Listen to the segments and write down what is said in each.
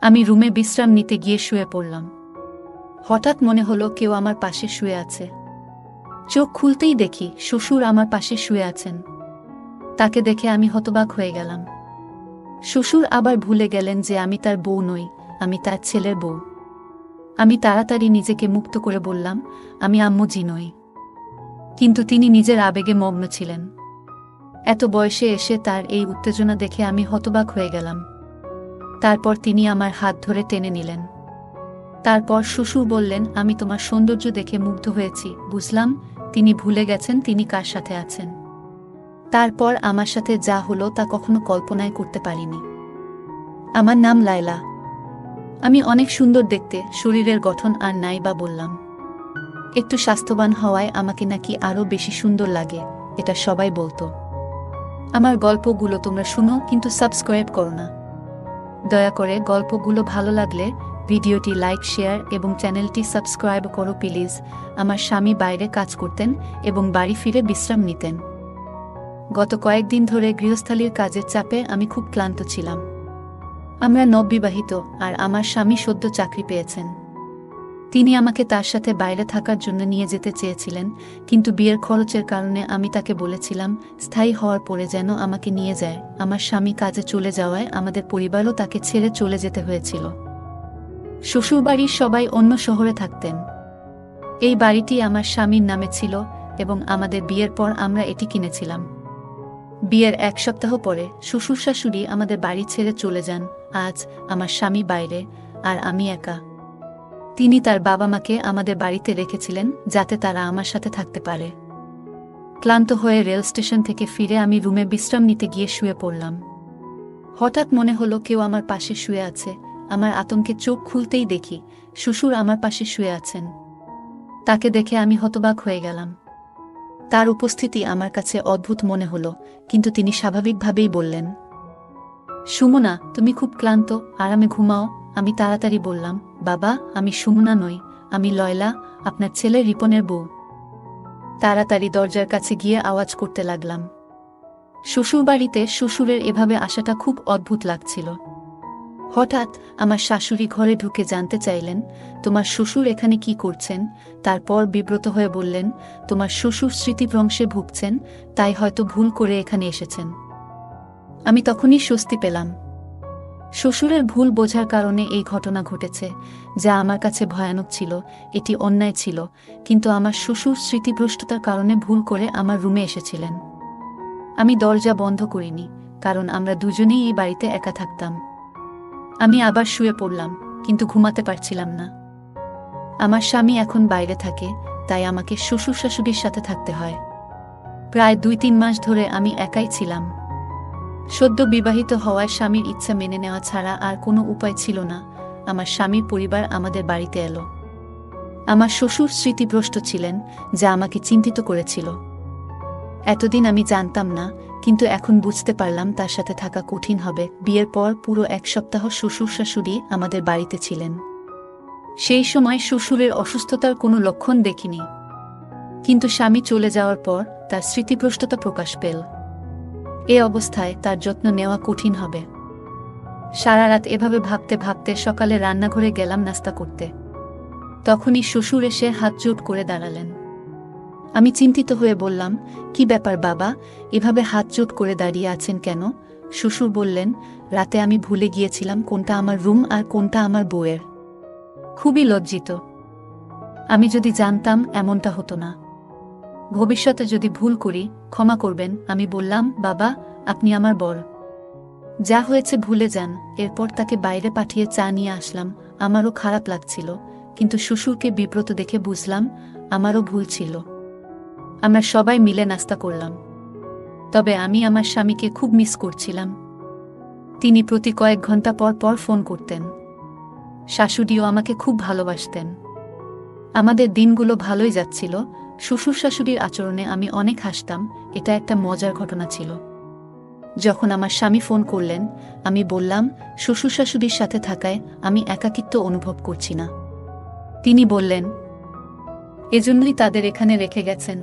আমি রুমে বিশ্রাম নিতে গিয়ে শুয়ে পড়লাম। হঠাৎ মনে হলো কেউ আমার পাশে শুয়ে আছে। চোখ খুলতেই দেখি শ্বশুর আমার পাশে শুয়ে আছেন। তাকে দেখে আমি হতবাক হয়ে গেলাম। শ্বশুর আবার ভুলে গেলেন যে আমি তার বউ নই, আমি তার ছেলের বউ। আমি তাড়াতাড়ি নিজেকে মুক্ত করে বললাম, আমি আম্মুজি নই। কিন্তু তিনি নিজের আবেগে মগ্ন ছিলেন। এত বয়সে এসে তার এই উত্তেজনা দেখে আমি হতবাক হয়ে গেলাম। তারপর তিনি আমার হাত ধরে টেনে নিলেন। তারপর শ্বশুর বললেন, আমি তোমার সৌন্দর্য দেখে মুগ্ধ হয়েছি। বুঝলাম তিনি ভুলে গেছেন তিনি কার সাথে আছেন। তারপর আমার সাথে যা হলো তা কখনো কল্পনায় করতে পারিনি। আমার নাম লায়লা। আমি অনেক সুন্দর দেখতে, শরীরের গঠন আর নাই বা বললাম। একটু স্বাস্থ্যবান হওয়ায় আমাকে নাকি আরও বেশি সুন্দর লাগে, এটা সবাই বলতো। আমার গল্পগুলো তোমরা শুনো, কিন্তু সাবস্ক্রাইব করো না। দয়া করে গল্পগুলো ভালো লাগলে ভিডিওটি লাইক, শেয়ার এবং চ্যানেলটি সাবস্ক্রাইব করো প্লিজ। আমার স্বামী বাইরে কাজ করতেন এবং বাড়ি ফিরে বিশ্রাম নিতেন। গত কয়েকদিন ধরে গৃহস্থালির কাজের চাপে আমি খুব ক্লান্ত ছিলাম। আমরা নববিবাহিত আর আমার স্বামী সদ্য চাকরি পেয়েছেন। তিনি আমাকে তার সাথে বাইরে থাকার জন্য নিয়ে যেতে চেয়েছিলেন, কিন্তু বিয়ের খরচের কারণে আমি তাকে বলেছিলাম স্থায়ী হওয়ার পরে যেন আমাকে নিয়ে যায়। আমার স্বামী কাজে চলে যাওয়ায় আমাদের পরিবারও তাকে ছেড়ে চলে যেতে হয়েছিল। শ্বশুরবাড়ির সবাই অন্য শহরে থাকতেন। এই বাড়িটি আমার স্বামীর নামে ছিল এবং আমাদের বিয়ের পর আমরা এটি কিনেছিলাম। বিয়ের এক সপ্তাহ পরে শ্বশুর শাশুড়ি আমাদের বাড়ি ছেড়ে চলে যান। আজ আমার স্বামী বাইরে আর আমি একা। তিনি তার বাবা মাকে আমাদের বাড়িতে রেখেছিলেন যাতে তারা আমার সাথে থাকতে পারে। ক্লান্ত হয়ে রেল স্টেশন থেকে ফিরে আমি রুমে বিশ্রাম নিতে গিয়ে শুয়ে পড়লাম। হঠাৎ মনে হলো কেউ আমার পাশে শুয়ে আছে। আমার আতঙ্কে চোখ খুলতেই দেখি শ্বশুর আমার পাশে শুয়ে আছেন। তাকে দেখে আমি হতবাক হয়ে গেলাম। তার উপস্থিতি আমার কাছে অদ্ভুত মনে হলো, কিন্তু তিনি স্বাভাবিকভাবেই বললেন, সুমনা, তুমি খুব ক্লান্ত, আরামে ঘুমাও। আমি তাড়াতাড়ি বললাম, বাবা, আমি সুমনা নই, আমি লয়লা, আপনার ছেলে রিপনের বউ। তাড়াতাড়ি দরজার কাছে গিয়ে আওয়াজ করতে লাগলাম। শ্বশুরবাড়িতে শ্বশুরের এভাবে আসাটা খুব অদ্ভুত লাগছিল। হঠাৎ আমার শাশুড়ি ঘরে ঢুকে জানতে চাইলেন, তোমার শ্বশুর এখানে কি করছেন? তারপর বিব্রত হয়ে বললেন, তোমার শ্বশুর স্মৃতিভ্রংশে ভুগছেন, তাই হয়তো ভুল করে এখানে এসেছেন। আমি তখনই স্বস্তি পেলাম। শ্বশুরের ভুল বোঝার কারণে এই ঘটনা ঘটেছে, যা আমার কাছে ভয়ানক ছিল। এটি অন্যায় ছিল, কিন্তু আমার শ্বশুর স্মৃতিভ্রষ্টতার কারণে ভুল করে আমার রুমে এসেছিলেন। আমি দরজা বন্ধ করিনি, কারণ আমরা দুজনেই এই বাড়িতে একা থাকতাম। আমি আবার শুয়ে পড়লাম, কিন্তু ঘুমাতে পারছিলাম না। আমার স্বামী এখন বাইরে থাকে, তাই আমাকে শ্বশুর শাশুড়ির সাথে থাকতে হয়। প্রায় 2-3 মাস ধরে আমি একাই ছিলাম। সদ্য বিবাহিত হওয়ায় স্বামীর ইচ্ছা মেনে নেওয়া ছাড়া আর কোনো উপায় ছিল না। আমার স্বামীর পরিবার আমাদের বাড়িতে এলো। আমার শ্বশুর স্মৃতিভ্রষ্ট ছিলেন, যা আমাকে চিন্তিত করেছিল। এতদিন আমি জানতাম না, কিন্তু এখন বুঝতে পারলাম তার সাথে থাকা কঠিন হবে। বিয়ের পর পুরো 1 সপ্তাহ শ্বশুর শাশুড়ি আমাদের বাড়িতে ছিলেন। সেই সময় শ্বশুরের অসুস্থতার কোনো লক্ষণ দেখিনি, কিন্তু স্বামী চলে যাওয়ার পর তার স্মৃতিভ্রষ্টতা প্রকাশ পেল। এ অবস্থায় তার যত্ন নেওয়া কঠিন হবে। সারা রাত এভাবে ভাবতে ভাবতে সকালে রান্নাঘরে গেলাম নাস্তা করতে। তখনই শ্বশুর এসে হাত জোট করে দাঁড়ালেন। আমি চিন্তিত হয়ে বললাম, কি ব্যাপার বাবা, এভাবে হাত জোট করে দাঁড়িয়ে আছেন কেন? শ্বশুর বললেন, রাতে আমি ভুলে গিয়েছিলাম কোনটা আমার রুম আর কোনটা আমার বউয়ের। খুবই লজ্জিত। আমি যদি জানতাম এমনটা হতো না। ভবিষ্যতে যদি ভুল করি ক্ষমা করবেন। আমি বললাম, বাবা, আপনি আমার বর। যা হয়েছে ভুলে যান। এরপর তাকে বাইরে পাঠিয়ে চা নিয়ে আসলাম। আমারও খারাপ লাগছিল, কিন্তু শ্বশুরকে বিব্রত দেখে বুঝলাম আমারও ভুল ছিল। আমরা সবাই মিলে নাস্তা করলাম। তবে আমি আমার স্বামীকে খুব মিস করছিলাম। তিনি প্রতি কয়েক ঘন্টা পর পর ফোন করতেন। শাশুড়িও আমাকে খুব ভালোবাসতেন। আমাদের দিনগুলো ভালোই যাচ্ছিল। শ্বশুর শাশুড়ির আচরণে আমি অনেক হাসতাম। এটা একটা মজার ঘটনা ছিল। যখন আমার স্বামী ফোন করলেন, আমি বললাম, শ্বশুর শাশুড়ির সাথে থাকায় আমি একাকিত্ব অনুভব করছি না। তিনি বললেন, এজন্যই তাদের এখানে রেখে গেছেন।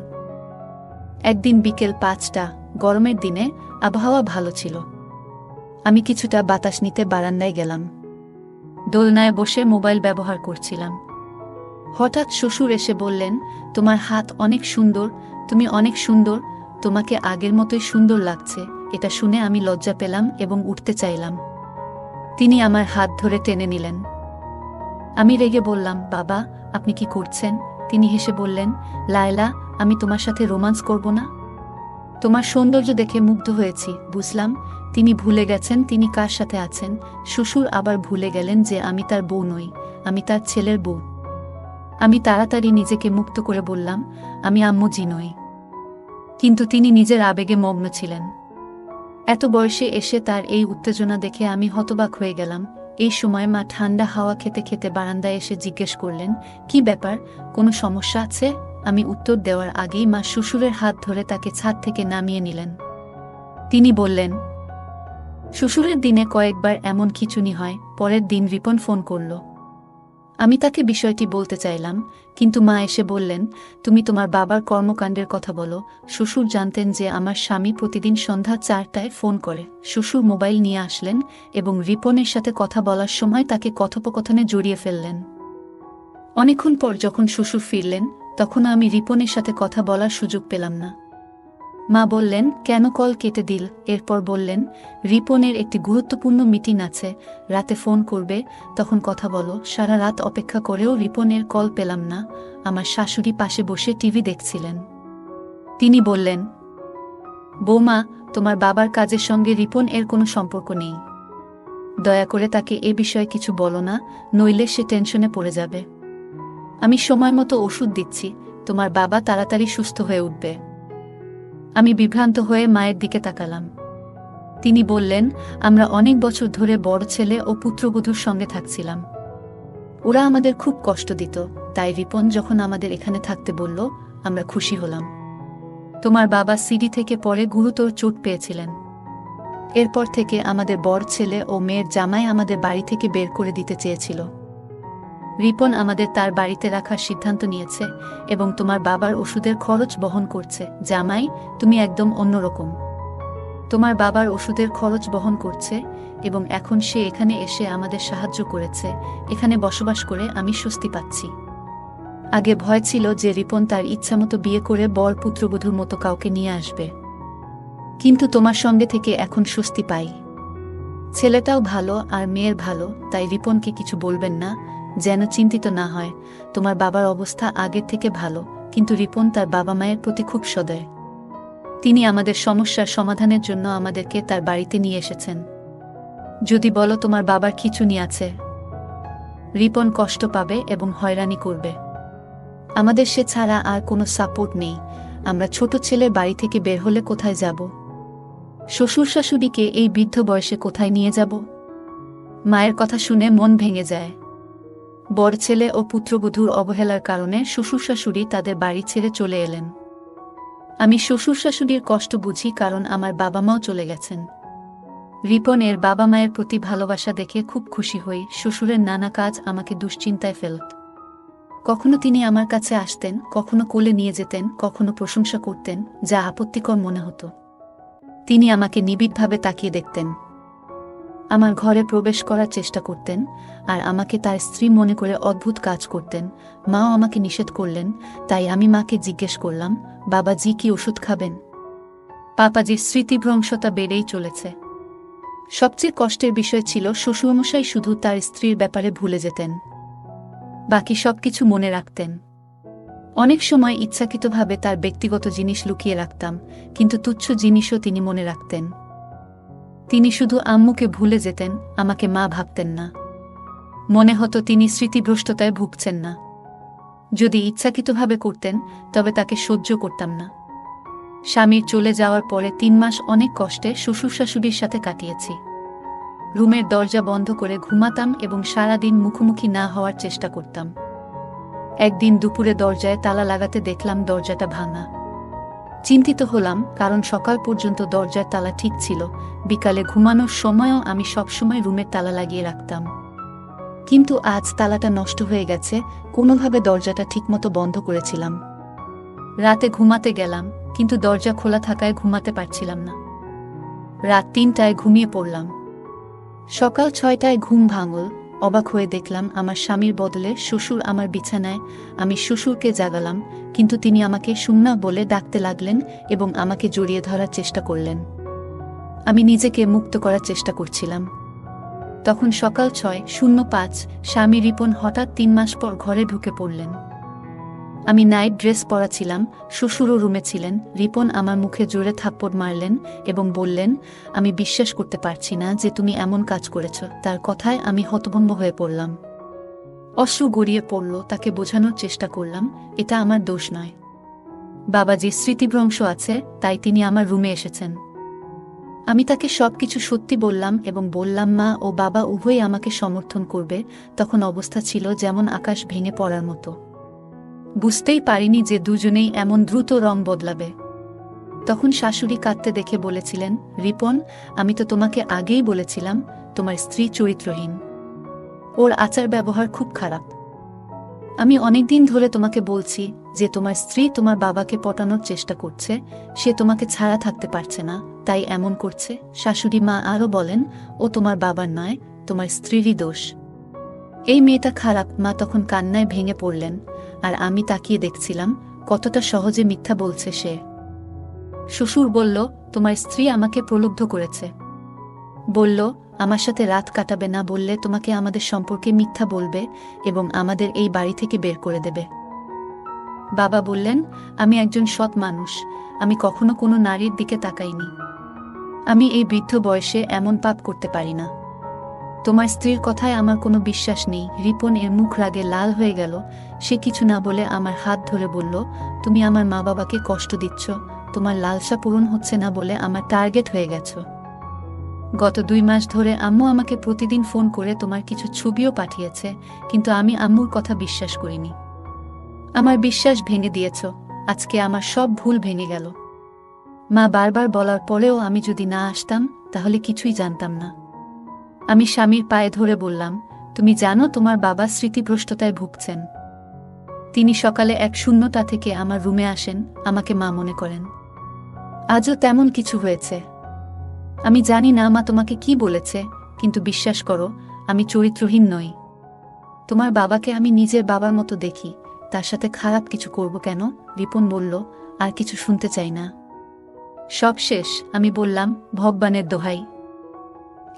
একদিন বিকেল 5টা, গরমের দিনে আবহাওয়া ভালো ছিল। আমি কিছুটা বাতাস নিতে বারান্দায় গেলাম। দোলনায় বসে মোবাইল ব্যবহার করছিলাম। হঠাৎ শ্বশুর এসে বললেন, তোমার হাত অনেক সুন্দর, তুমি অনেক সুন্দর, তোমাকে আগের মতোই সুন্দর লাগছে। এটা শুনে আমি লজ্জা পেলাম এবং উঠতে চাইলাম। তিনি আমার হাত ধরে টেনে নিলেন। আমি রেগে বললাম, বাবা, আপনি কি করছেন? তিনি হেসে বললেন, লায়লা, আমি তোমার সাথে রোমান্স করব না? তোমার সৌন্দর্য দেখে মুগ্ধ হয়েছি। বুঝলাম তিনি ভুলে গেছেন তিনি কার সাথে আছেন। শ্বশুর আবার ভুলে গেলেন যে আমি তার বউ নই, আমি তার ছেলের বউ। আমি তাড়াতাড়ি নিজেকে মুক্ত করে বললাম, আমি আম্মু জি নই। কিন্তু তিনি নিজের আবেগে মগ্ন ছিলেন। এত বয়সে এসে তার এই উত্তেজনা দেখে আমি হতবাক হয়ে গেলাম। এই সময় মা ঠান্ডা হাওয়া খেতে খেতে বারান্দায় এসে জিজ্ঞেস করলেন, কি ব্যাপার, কোনো সমস্যা আছে? আমি উত্তর দেওয়ার আগেই মা শ্বশুরের হাত ধরে তাকে ছাদ থেকে নামিয়ে নিলেন। তিনি বললেন, শ্বশুরের দিনে কয়েকবার এমন খিঁচুনি হয়। পরের দিন রিপন ফোন করল। আমি তাকে বিষয়টি বলতে চাইলাম, কিন্তু মা এসে বললেন, তুমি তোমার বাবার কর্মকাণ্ডের কথা বলো। শ্বশুর জানতেন যে আমার স্বামী প্রতিদিন সন্ধ্যা 4টায় ফোন করে। শ্বশুর মোবাইল নিয়ে আসলেন এবং রিপনের সাথে কথা বলার সময় তাকে কথোপকথনে জড়িয়ে ফেললেন। অনেকক্ষণ পর যখন শ্বশুর ফিরলেন, তখন আমি রিপনের সাথে কথা বলার সুযোগ পেলাম না। মা বললেন, কেন কল কেটে দিল? এরপর বললেন, রিপনের একটি গুরুত্বপূর্ণ মিটিং আছে, রাতে ফোন করবে, তখন কথা বলো। সারা রাত অপেক্ষা করেও রিপনের কল পেলাম না। আমার শাশুড়ি পাশে বসে টিভি দেখছিলেন। তিনি বললেন, বৌমা, তোমার বাবার কাজের সঙ্গে রিপন এর কোনো সম্পর্ক নেই। দয়া করে তাকে এ বিষয়ে কিছু বলো না, নইলে সে টেনশনে পড়ে যাবে। আমি সময় মতো ওষুধ দিচ্ছি, তোমার বাবা তাড়াতাড়ি সুস্থ হয়ে উঠবে। আমি বিভ্রান্ত হয়ে মায়ের দিকে তাকালাম। তিনি বললেন, আমরা অনেক বছর ধরে বড় ছেলে ও পুত্রবধূর সঙ্গে থাকছিলাম। ওরা আমাদের খুব কষ্ট দিত, তাই রিপন যখন আমাদের এখানে থাকতে বলল, আমরা খুশি হলাম। তোমার বাবা সিডি থেকে পরে গুরুতর চোট পেয়েছিলেন। এরপর থেকে আমাদের বড় ছেলে ও মেয়ের জামাই আমাদের বাড়ি থেকে বের করে দিতে চেয়েছিল। রিপন আমাদের তার বাড়িতে রাখার সিদ্ধান্ত নিয়েছে এবং তোমার বাবার ওষুধের খরচ বহন করছে। জামাই, তুমি একদম অন্যরকম। তোমার বাবার ওষুধের খরচ বহন করছে এবং এখন সে এখানে এসে আমাদের সাহায্য করেছে। এখানে বসবাস করে আমি স্বস্তি পাচ্ছি। আগে ভয় ছিল যে রিপন তার ইচ্ছামতো বিয়ে করে বর পুত্রবধূর মতো কাউকে নিয়ে আসবে, কিন্তু তোমার সঙ্গে থেকে এখন স্বস্তি পাই। ছেলেটাও ভালো আর মেয়ের ভালো, তাই রিপনকে কিছু বলবেন না, যেন চিন্তিত না হয়। তোমার বাবার অবস্থা আগের থেকে ভালো, কিন্তু রিপন তার বাবা মায়ের প্রতি খুব সদয়। তিনি আমাদের সমস্যার সমাধানের জন্য আমাদেরকে তার বাড়িতে নিয়ে এসেছেন। যদি বলো তোমার বাবার খিঁচুনি আছে, রিপন কষ্ট পাবে এবং হয়রানি করবে। আমাদের সে ছাড়া আর কোনো সাপোর্ট নেই। আমরা ছোট ছেলের বাড়ি থেকে বের হলে কোথায় যাব? শ্বশুর শাশুড়িকে এই বৃদ্ধ বয়সে কোথায় নিয়ে যাব? মায়ের কথা শুনে মন ভেঙে যায়। বড় ছেলে ও পুত্রবধূর অবহেলার কারণে শ্বশুর শাশুড়ি তাদের বাড়ি ছেড়ে চলে এলেন। আমি শ্বশুর শাশুড়ির কষ্ট বুঝি, কারণ আমার বাবা মাও চলে গেছেন। রিপনের বাবা মায়ের প্রতি ভালোবাসা দেখে খুব খুশি হই। শ্বশুরের নানা কাজ আমাকে দুশ্চিন্তায় ফেলত। কখনো তিনি আমার কাছে আসতেন, কখনো কোলে নিয়ে যেতেন, কখনো প্রশংসা করতেন, যা আপত্তিকর মনে হতো। তিনি আমাকে নিবিড়ভাবে তাকিয়ে দেখতেন, আমার ঘরে প্রবেশ করার চেষ্টা করতেন আর আমাকে তার স্ত্রী মনে করে অদ্ভুত কাজ করতেন। মাও আমাকে নিষেধ করলেন, তাই আমি মাকে জিজ্ঞেস করলাম, বাবাজি কি ওষুধ খাবেন? পাপাজির স্মৃতিভ্রংশতা বেড়েই চলেছে। সবচেয়ে কষ্টের বিষয় ছিল শ্বশুরমশাই শুধু তার স্ত্রীর ব্যাপারে ভুলে যেতেন, বাকি সবকিছু মনে রাখতেন। অনেক সময় ইচ্ছাকৃতভাবে তার ব্যক্তিগত জিনিস লুকিয়ে রাখতাম, কিন্তু তুচ্ছ জিনিসও তিনি মনে রাখতেন। তিনি শুধু আম্মুকে ভুলে যেতেন, আমাকে মা ভাবতেন না। মনে হতো তিনি স্মৃতিভ্রষ্টতায় ভুগছেন না। যদি ইচ্ছাকৃতভাবে করতেন, তবে তাকে সহ্য করতাম না। স্বামীর চলে যাওয়ার পরে 3 মাস অনেক কষ্টে শ্বশুর শাশুড়ির সাথে কাটিয়েছি। রুমের দরজা বন্ধ করে ঘুমাতাম এবং সারাদিন মুখোমুখি না হওয়ার চেষ্টা করতাম। একদিন দুপুরে দরজায় তালা লাগাতে দেখলাম দরজাটা ভাঙা। চিন্তিত হলাম, কারণ সকাল পর্যন্ত দরজার তালা ঠিক ছিল। বিকালে ঘুমানোর সময়ও আমি সবসময় রুমের তালা লাগিয়ে রাখতাম, কিন্তু আজ তালাটা নষ্ট হয়ে গেছে। কোনোভাবে দরজাটা ঠিকমতো বন্ধ করেছিলাম। রাতে ঘুমাতে গেলাম, কিন্তু দরজা খোলা থাকায় ঘুমাতে পারছিলাম না। রাত 3টায় ঘুমিয়ে পড়লাম। সকাল 6টায় ঘুম ভাঙল। অবাক হয়ে দেখলাম আমার স্বামীর বদলে শ্বশুর আমার বিছানায়। আমি শ্বশুরকে জাগালাম, কিন্তু তিনি আমাকে সুন্না বলে ডাকতে লাগলেন এবং আমাকে জড়িয়ে ধরার চেষ্টা করলেন। আমি নিজেকে মুক্ত করার চেষ্টা করছিলাম। তখন সকাল 6:05। স্বামী রিপন হঠাৎ 3 মাস পর ঘরে ঢুকে পড়লেন। আমি নাইট ড্রেস পরা ছিলাম, শ্বশুরও রুমে ছিলেন। রিপন আমার মুখে জোরে থাপ্পড় মারলেন এবং বললেন, আমি বিশ্বাস করতে পারছি না যে তুমি এমন কাজ করেছ। তার কথায় আমি হতভম্ব হয়ে পড়লাম। অশ্রু গড়িয়ে পড়ল। তাকে বোঝানোর চেষ্টা করলাম, এটা আমার দোষ নয়। বাবা যে স্মৃতিভ্রংশ আছে, তাই তিনি আমার রুমে এসেছেন। আমি তাকে সবকিছু সত্যি বললাম এবং বললাম মা ও বাবা উভয়ই আমাকে সমর্থন করবে। তখন অবস্থা ছিল যেমন আকাশ ভেঙে পড়ার মতো। বুঝতেই পারিনি যে দুজনেই এমন দ্রুত রং বদলাবে। তখন শাশুড়ি কাঁদতে দেখে বলেছিলেন, রিপন, আমি তো তোমাকে আগেই বলেছিলাম তোমার স্ত্রী চরিত্রহীন। ওর আচার ব্যবহার খুব খারাপ। আমি অনেকদিন ধরে তোমাকে বলছি যে তোমার স্ত্রী তোমার বাবাকে পটানোর চেষ্টা করছে, সে তোমাকে ছাড়া থাকতে পারছে না, তাই এমন করছে। শাশুড়ি মা আরও বলেন, ও তোমার বাবার নয়, তোমার স্ত্রীরই দোষ। এই মেয়েটা খারাপ। মা তখন কান্নায় ভেঙে পড়লেন, আর আমি তাকিয়ে দেখছিলাম কতটা সহজে মিথ্যা বলছে সে। শ্বশুর বলল, তোমার স্ত্রী আমাকে প্রলুব্ধ করেছে। বলল, আমার সাথে রাত কাটাবে না বললে তোমাকে আমাদের সম্পর্কে মিথ্যা বলবে এবং আমাদের এই বাড়ি থেকে বের করে দেবে। বাবা বললেন, আমি একজন সৎ মানুষ, আমি কখনো কোনো নারীর দিকে তাকাইনি। আমি এই বৃদ্ধ বয়সে এমন পাপ করতে পারি না। তোমার স্ত্রীর কথায় আমার কোনো বিশ্বাস নেই। রিপন এর মুখ রাগে লাল হয়ে গেল। সে কিছু না বলে আমার হাত ধরে বলল, তুমি আমার মা বাবাকে কষ্ট দিচ্ছ, তোমার লালসা পূরণ হচ্ছে না বলে আমার টার্গেট হয়ে গেছ। গত 2 মাস ধরে আম্মু আমাকে প্রতিদিন ফোন করে তোমার কিছু ছবিও পাঠিয়েছে, কিন্তু আমি আম্মুর কথা বিশ্বাস করিনি। আমার বিশ্বাস ভেঙে দিয়েছ। আজকে আমার সব ভুল ভেঙে গেল। মা বারবার বলার পরেও আমি যদি না আসতাম তাহলে কিছুই জানতাম না। আমি স্বামীর পায়ে ধরে বললাম, তুমি জানো তোমার বাবা স্মৃতিভ্রষ্টতায় ভুগছেন। তিনি সকালে এক শূন্যতা থেকে আমার রুমে আসেন, আমাকে মা মনে করেন। আজও তেমন কিছু হয়েছে। আমি জানি না মা তোমাকে কি বলেছে, কিন্তু বিশ্বাস করো, আমি চরিত্রহীন নই। তোমার বাবাকে আমি নিজের বাবার মতো দেখি, তার সাথে খারাপ কিছু করব কেন? রিপন বলল, আর কিছু শুনতে চাই না। সব শেষ। আমি বললাম, ভগবানের দোহাই,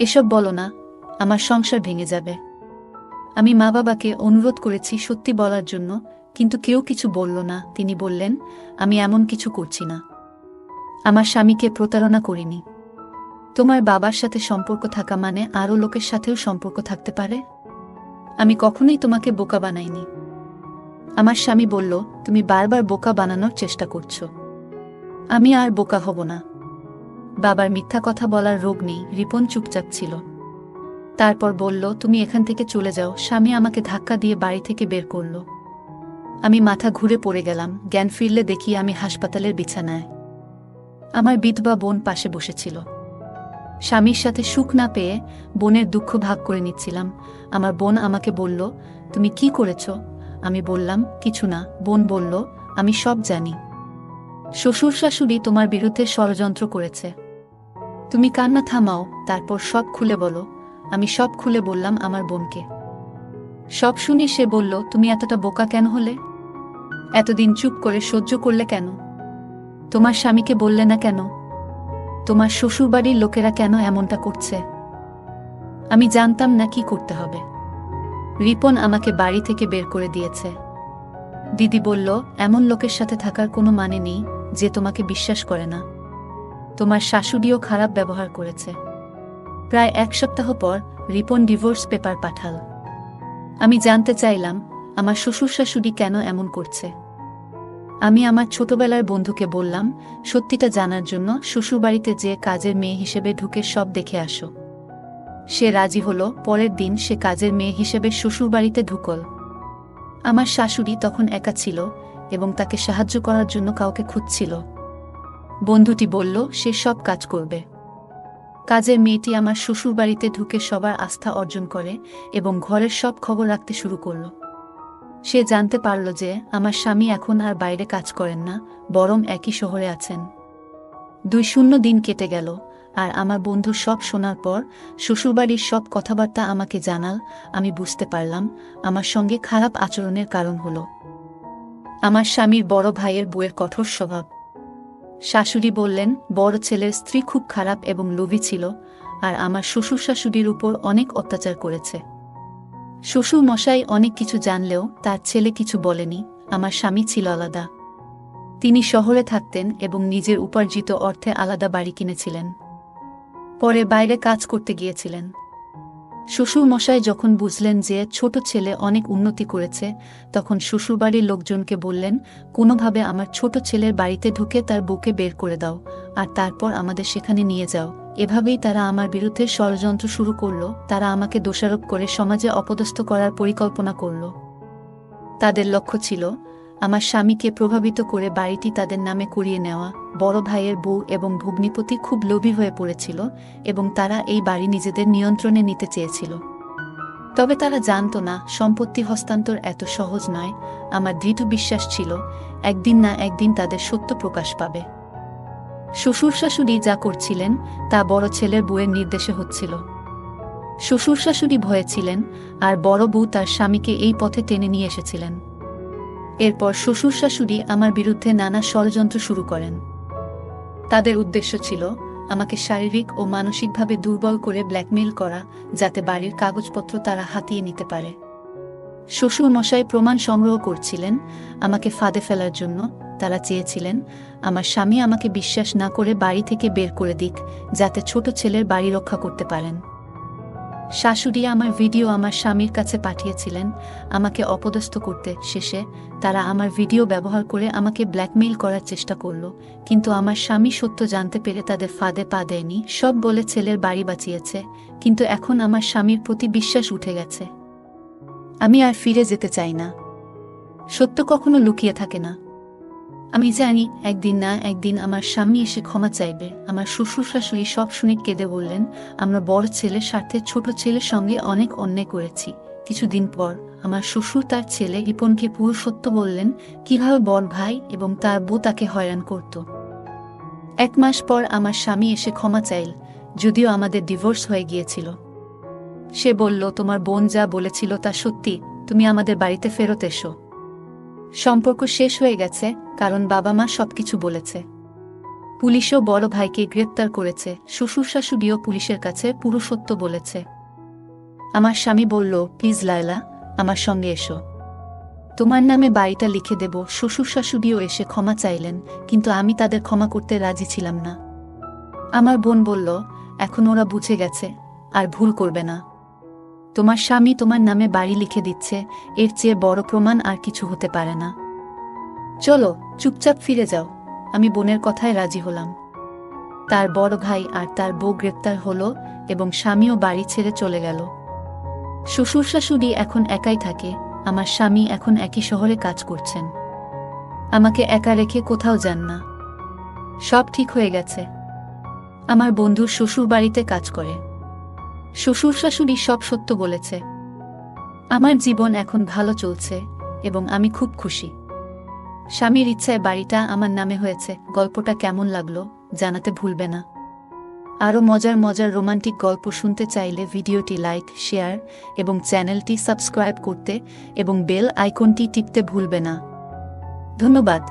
এসব বলো না, আমার সংসার ভেঙে যাবে। আমি মা বাবাকে অনুরোধ করেছি সত্যি বলার জন্য, কিন্তু কেউ কিছু বলল না। তিনি বললেন, আমি এমন কিছু করছি না। আমার স্বামীকে প্রতারণা করিনি। তোমার বাবার সাথে সম্পর্ক থাকা মানে আরও লোকের সাথেও সম্পর্ক থাকতে পারে। আমি কখনোই তোমাকে বোকা বানাইনি। আমার স্বামী বলল, তুমি বারবার বোকা বানানোর চেষ্টা করছো। আমি আর বোকা হব না। বাবার মিথ্যা কথা বলার রোগ নেই। রিপন চুপচাপ ছিল। তারপর বলল, তুমি এখান থেকে চলে যাও। স্বামী আমাকে ধাক্কা দিয়ে বাড়ি থেকে বের করল। আমি মাথা ঘুরে পড়ে গেলাম। জ্ঞান ফিরলে দেখি আমি হাসপাতালের বিছানায়। আমার বিধবা বোন পাশে বসেছিল। স্বামীর সাথে সুখ না পেয়ে বোনের দুঃখ ভাগ করে নিচ্ছিলাম। আমার বোন আমাকে বলল, তুমি কি করেছ? আমি বললাম, কিছু না। বোন বলল, আমি সব জানি। শ্বশুর শাশুড়ি তোমার বিরুদ্ধে ষড়যন্ত্র করেছে। তুমি কান্না থামাও, তারপর সব খুলে বলো। আমি সব খুলে বললাম আমার বোনকে। সব শুনে সে বলল, তুমি এতটা বোকা কেন হলে? এতদিন চুপ করে সহ্য করলে কেন? তোমার স্বামীকে বললে না কেন? তোমার শ্বশুরবাড়ির লোকেরা কেন এমনটা করছে? আমি জানতাম না কি করতে হবে। রিপন আমাকে বাড়ি থেকে বের করে দিয়েছে। দিদি বলল, এমন লোকের সাথে থাকার কোনো মানে নেই যে তোমাকে বিশ্বাস করে না। তোমার শাশুড়িও খারাপ ব্যবহার করেছে। প্রায় 1 সপ্তাহ পর রিপন ডিভোর্স পেপার পাঠাল। আমি জানতে চাইলাম আমার শ্বশুর শাশুড়ি কেন এমন করছে। আমি আমার ছোটবেলার বন্ধুকে বললাম, সত্যিটা জানার জন্য শ্বশুরবাড়িতে যে কাজের মেয়ে হিসেবে ঢুকে সব দেখে আসো। সে রাজি হলো। পরের দিন সে কাজের মেয়ে হিসেবে শ্বশুরবাড়িতে ঢুকল। আমার শাশুড়ি তখন একা ছিল এবং তাকে সাহায্য করার জন্য কাউকে খুঁজছিল। বন্ধুটি বলল, সে সব কাজ করবে। কাজের মেয়েটি আমার শ্বশুরবাড়িতে ঢুকে সবার আস্থা অর্জন করে এবং ঘরের সব খবর রাখতে শুরু করল। সে জানতে পারল যে আমার স্বামী এখন আর বাইরে কাজ করেন না, বরং একই শহরে আছেন। 2 শূন্য দিন কেটে গেল। আর আমার বন্ধু সব শোনার পর শ্বশুরবাড়ির সব কথাবার্তা আমাকে জানাল। আমি বুঝতে পারলাম আমার সঙ্গে খারাপ আচরণের কারণ হলো আমার স্বামীর বড় ভাইয়ের বউয়ের কঠোর স্বভাব। শাশুড়ি বললেন বড় ছেলের স্ত্রী খুব খারাপ এবং লোভী ছিল, আর আমার শ্বশুর শাশুড়ির উপর অনেক অত্যাচার করেছে। শ্বশুর মশাই অনেক কিছু জানলেও তার ছেলে কিছু বলেনি। আমার স্বামী ছিল আলাদা। তিনি শহরে থাকতেন এবং নিজের উপার্জিত অর্থে আলাদা বাড়ি কিনেছিলেন। পরে বাইরে কাজ করতে গিয়েছিলেন। শ্বশুর মশাই যখন বুঝলেন যে ছোট ছেলে অনেক উন্নতি করেছে, তখন শ্বশুরবাড়ির লোকজনকে বললেন, কোনোভাবে আমার ছোট ছেলের বাড়িতে ঢুকে তার বউকে বের করে দাও, আর তারপর আমাদের সেখানে নিয়ে যাও। এভাবেই তারা আমার বিরুদ্ধে ষড়যন্ত্র শুরু করল। তারা আমাকে দোষারোপ করে সমাজে অপদস্থ করার পরিকল্পনা করল। তাদের লক্ষ্য ছিল আমার স্বামীকে প্রভাবিত করে বাড়িটি তাদের নামে করিয়ে নেওয়া। বড় ভাইয়ের বউ এবং ভগ্নিপতি খুব লোভী হয়ে পড়েছিল এবং তারা এই বাড়ি নিজেদের নিয়ন্ত্রণে নিতে চেয়েছিল। তবে তারা জানত না সম্পত্তি হস্তান্তর এত সহজ নয়। আমার দৃঢ় বিশ্বাস ছিল একদিন না একদিন তাদের সত্য প্রকাশ পাবে। শ্বশুর শাশুড়ি যা করছিলেন তা বড় ছেলের বউয়ের নির্দেশে হচ্ছিল। শ্বশুর শাশুড়ি ভয়ে ছিলেন, আর বড় বউ তার স্বামীকে এই পথে টেনে নিয়ে এসেছিলেন। এরপর শ্বশুর শাশুড়ি আমার বিরুদ্ধে নানা ষড়যন্ত্র শুরু করেন। তাদের উদ্দেশ্য ছিল আমাকে শারীরিক ও মানসিকভাবে দুর্বল করে ব্ল্যাকমেইল করা, যাতে বাড়ির কাগজপত্র তারা হাতিয়ে নিতে পারে। শ্বশুর মশাই প্রমাণ সংগ্রহ করছিলেন আমাকে ফাঁদে ফেলার জন্য। তারা চেয়েছিলেন আমার স্বামী আমাকে বিশ্বাস না করে বাড়ি থেকে বের করে দিক, যাতে ছোট ছেলের বাড়ি রক্ষা করতে পারেন। শাশুড়ি আমার ভিডিও আমার স্বামীর কাছে পাঠিয়েছিলেন আমাকে অপদস্থ করতে। শেষে তারা আমার ভিডিও ব্যবহার করে আমাকে ব্ল্যাকমেইল করার চেষ্টা করল, কিন্তু আমার স্বামী সত্য জানতে পেরে তাদের ফাঁদে পা দেয়নি। সব বলে ছেলের বাড়ি বাঁচিয়েছে, কিন্তু এখন আমার স্বামীর প্রতি বিশ্বাস উঠে গেছে। আমি আর ফিরে যেতে চাই না। সত্য কখনো লুকিয়ে থাকে না। আমি জানি একদিন না একদিন আমার স্বামী এসে ক্ষমা চাইবে। আমার শ্বশুর শাশুড়ি সব শুনে কেঁদে বললেন, আমরা বড় ছেলের স্বার্থে ছোট ছেলের সঙ্গে অনেক অন্যায় করেছি। কিছুদিন পর আমার শ্বশুর তার ছেলে রিপনকে পুরো সত্য বললেন, কিভাবে বড় ভাই এবং তার বউ তাকে হয়রান করত। 1 মাস পর আমার স্বামী এসে ক্ষমা চাইল, যদিও আমাদের ডিভোর্স হয়ে গিয়েছিল। সে বলল, তোমার বোন যা বলেছিল তা সত্যি, তুমি আমাদের বাড়িতে ফেরত এসো। সম্পর্ক শেষ হয়ে গেছে, কারণ বাবা মা সবকিছু বলেছে। পুলিশও বড় ভাইকে গ্রেপ্তার করেছে। শ্বশুর শাশুড়িও পুলিশের কাছে পুরো সত্য বলেছে। আমার স্বামী বলল, প্লিজ লায়লা, আমার সঙ্গে এসো, তোমার নামে বাড়িটা লিখে দেব। শ্বশুর শাশুড়িও এসে ক্ষমা চাইলেন, কিন্তু আমি তাদের ক্ষমা করতে রাজি ছিলাম না। আমার বোন বলল, এখন ওরা বুঝে গেছে, আর ভুল করবে না। তোমার স্বামী তোমার নামে বাড়ি লিখে দিচ্ছে, এর চেয়ে বড় প্রমাণ আর কিছু হতে পারে না। চলো চুপচাপ ফিরে যাও। আমি বোনের কথায় রাজি হলাম। তার বড় ভাই আর তার বউ গ্রেপ্তার হলো এবং স্বামীও বাড়ি ছেড়ে চলে গেল। শ্বশুর শাশুড়ি এখন একাই থাকে। আমার স্বামী এখন একই শহরে কাজ করছেন। আমাকে একা রেখে কোথাও যান না। সব ঠিক হয়ে গেছে। আমার বন্ধুর শ্বশুর বাড়িতে কাজ করে। শ্বশুর শাশুড়ি সব সত্য বলেছে। আমার জীবন এখন ভালো চলছে এবং আমি খুব খুশি। স্বামীর ইচ্ছায় বাড়িটা আমার নামে হয়েছে। গল্পটা কেমন লাগলো জানাতে ভুলবে না। আরও মজার মজার রোমান্টিক গল্প শুনতে চাইলে ভিডিওটি লাইক, শেয়ার এবং চ্যানেলটি সাবস্ক্রাইব করতে এবং বেল আইকনটি টিপতে ভুলবে না। ধন্যবাদ।